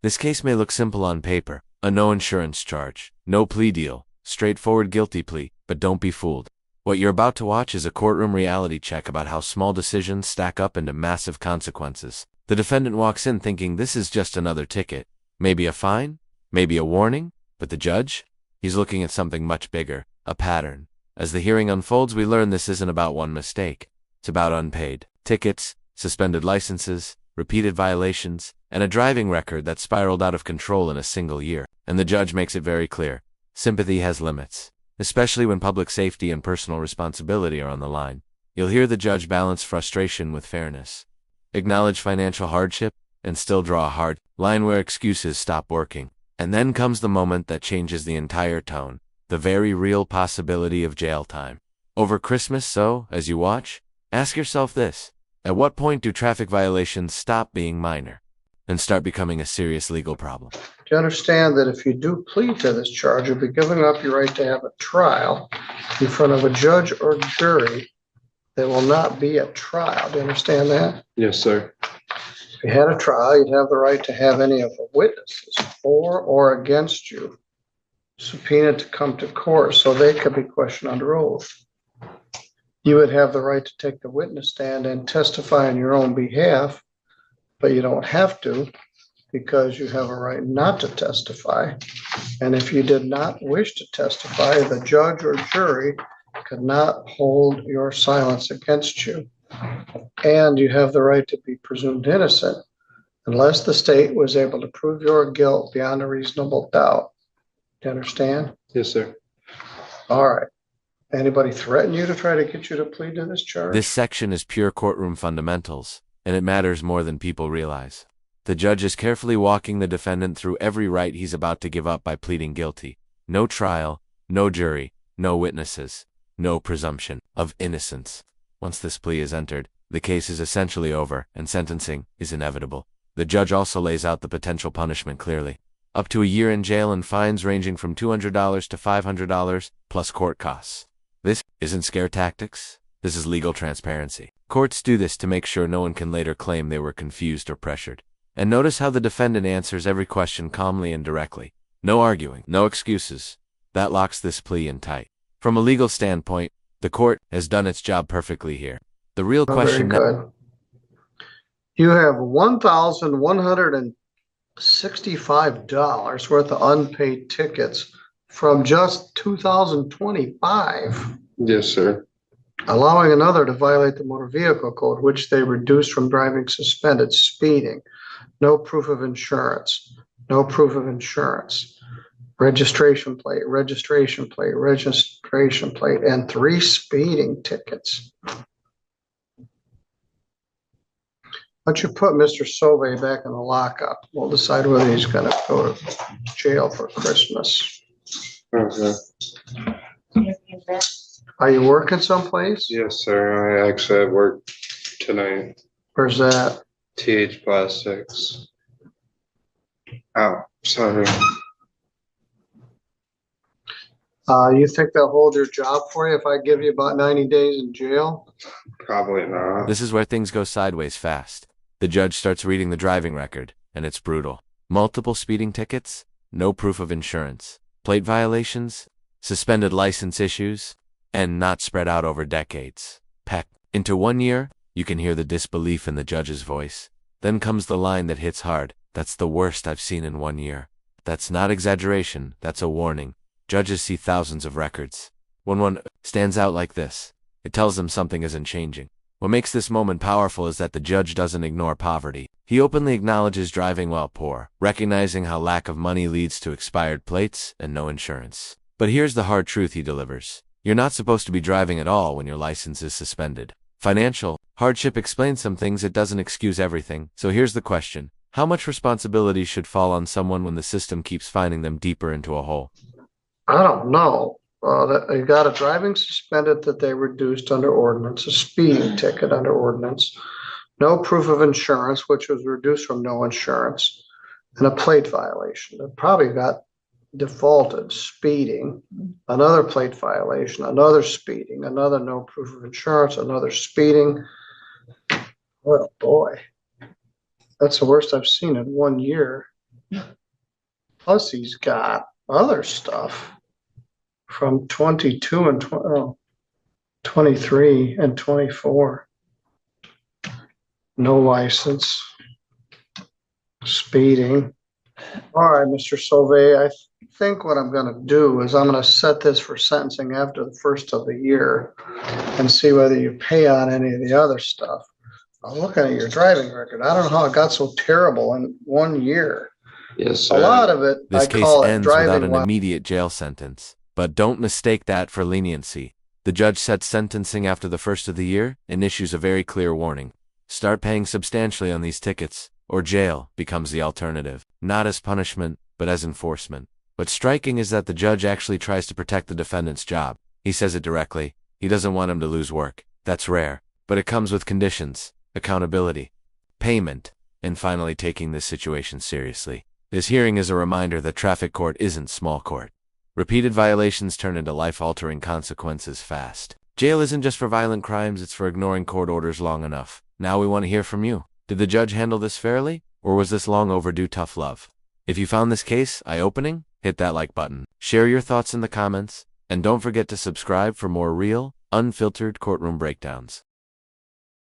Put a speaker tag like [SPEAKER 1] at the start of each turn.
[SPEAKER 1] This case may look simple on paper, a no insurance charge, no plea deal, straightforward guilty plea, but don't be fooled. What you're about to watch is a courtroom reality check about how small decisions stack up into massive consequences. The defendant walks in thinking this is just another ticket, maybe a fine, maybe a warning, but the judge? He's looking at something much bigger, a pattern. As the hearing unfolds, we learn this isn't about one mistake. It's about unpaid tickets, suspended licenses, repeated violations, and a driving record that spiraled out of control in a single year. And the judge makes it very clear. Sympathy has limits, especially when public safety and personal responsibility are on the line. You'll hear the judge balance frustration with fairness, acknowledge financial hardship, and still draw a hard line where excuses stop working. And then comes the moment that changes the entire tone, the very real possibility of jail time. Over Christmas, so, as you watch, ask yourself this: at what point do traffic violations stop being minor and start becoming a serious legal problem?
[SPEAKER 2] Do you understand that if you do plead to this charge, you'll be giving up your right to have a trial in front of a judge or jury that will not be a trial? Do you understand that?
[SPEAKER 3] Yes, sir.
[SPEAKER 2] If you had a trial, you'd have the right to have any of the witnesses for or against you subpoenaed to come to court so they could be questioned under oath. You would have the right to take the witness stand and testify on your own behalf, but you don't have to because you have a right not to testify. And if you did not wish to testify, the judge or jury could not hold your silence against you. And you have the right to be presumed innocent unless the state was able to prove your guilt beyond a reasonable doubt. Do you understand?
[SPEAKER 3] Yes, sir.
[SPEAKER 2] All right. Anybody threaten you to try to get you to plead to this charge?
[SPEAKER 1] This section is pure courtroom fundamentals, and it matters more than people realize. The judge is carefully walking the defendant through every right he's about to give up by pleading guilty. No trial, no jury, no witnesses, no presumption of innocence. Once this plea is entered, the case is essentially over, and sentencing is inevitable. The judge also lays out the potential punishment clearly. Up to a year in jail and fines ranging from $200 to $500, plus court costs. This isn't scare tactics. This is legal transparency. Courts do this to make sure no one can later claim they were confused or pressured. And notice how the defendant answers every question calmly and directly. No arguing, no excuses. That locks this plea in tight. From a legal standpoint, the court has done its job perfectly here. The real question
[SPEAKER 2] Very good. You have $1,165 worth of unpaid tickets from just 2025.
[SPEAKER 3] Yes, sir.
[SPEAKER 2] Allowing another to violate the motor vehicle code, which they reduced from driving suspended, speeding, no proof of insurance, no proof of insurance, registration plate, registration plate, registration plate, and 3 speeding tickets. Why don't you put Mr. Sauve back in the lockup? We'll decide whether he's going to go to jail for Christmas.
[SPEAKER 3] Okay.
[SPEAKER 2] Are you working someplace?
[SPEAKER 3] Yes, sir. I actually at work tonight.
[SPEAKER 2] Where's that?
[SPEAKER 3] TH Plastics. Oh, sorry.
[SPEAKER 2] You think they'll hold your job for you if I give you about 90 days in jail?
[SPEAKER 3] Probably not.
[SPEAKER 1] This is where things go sideways fast. The judge starts reading the driving record, and it's brutal. Multiple speeding tickets, no proof of insurance, plate violations, suspended license issues, and not spread out over decades. Packed into 1 year, you can hear the disbelief in the judge's voice. Then comes the line that hits hard. That's the worst I've seen in 1 year. That's not exaggeration, that's a warning. Judges see thousands of records. When one stands out like this, it tells them something isn't changing. What makes this moment powerful is that the judge doesn't ignore poverty. He openly acknowledges driving while poor, recognizing how lack of money leads to expired plates and no insurance. But here's the hard truth he delivers. You're not supposed to be driving at all when your license is suspended. Financial hardship explains some things, it doesn't excuse everything. So here's the question. How much responsibility should fall on someone when the system keeps finding them deeper into a hole?
[SPEAKER 2] I don't know. They got a driving suspended that they reduced under ordinance, a speeding ticket under ordinance, no proof of insurance, which was reduced from no insurance, and a plate violation. They probably got defaulted, speeding, another plate violation, another speeding, another no proof of insurance, another speeding. Oh boy, that's the worst I've seen in 1 year. Plus he's got other stuff from 22 and 23 and 24. No license, speeding. All right, Mr. Sauvé, I think what I'm gonna do is I'm gonna set this for sentencing after the first of the year and see whether you pay on any of the other stuff. I'm looking at your driving record. I don't know how it got so terrible in 1 year.
[SPEAKER 3] Yes,
[SPEAKER 2] A
[SPEAKER 3] sir.
[SPEAKER 2] lot of it, I
[SPEAKER 1] This case
[SPEAKER 2] call it
[SPEAKER 1] ends without
[SPEAKER 2] driving
[SPEAKER 1] an
[SPEAKER 2] while.
[SPEAKER 1] immediate jail sentence, but don't mistake that for leniency. The judge sets sentencing after the first of the year and issues a very clear warning. Start paying substantially on these tickets, or jail becomes the alternative, not as punishment, but as enforcement. What's striking is that the judge actually tries to protect the defendant's job. He says it directly. He doesn't want him to lose work. That's rare, but it comes with conditions, accountability, payment, and finally taking this situation seriously. This hearing is a reminder that traffic court isn't small court. Repeated violations turn into life-altering consequences fast. Jail isn't just for violent crimes, it's for ignoring court orders long enough. Now we want to hear from you. Did the judge handle this fairly, or was this long overdue tough love? If you found this case eye-opening, hit that like button. Share your thoughts in the comments, and don't forget to subscribe for more real, unfiltered courtroom breakdowns.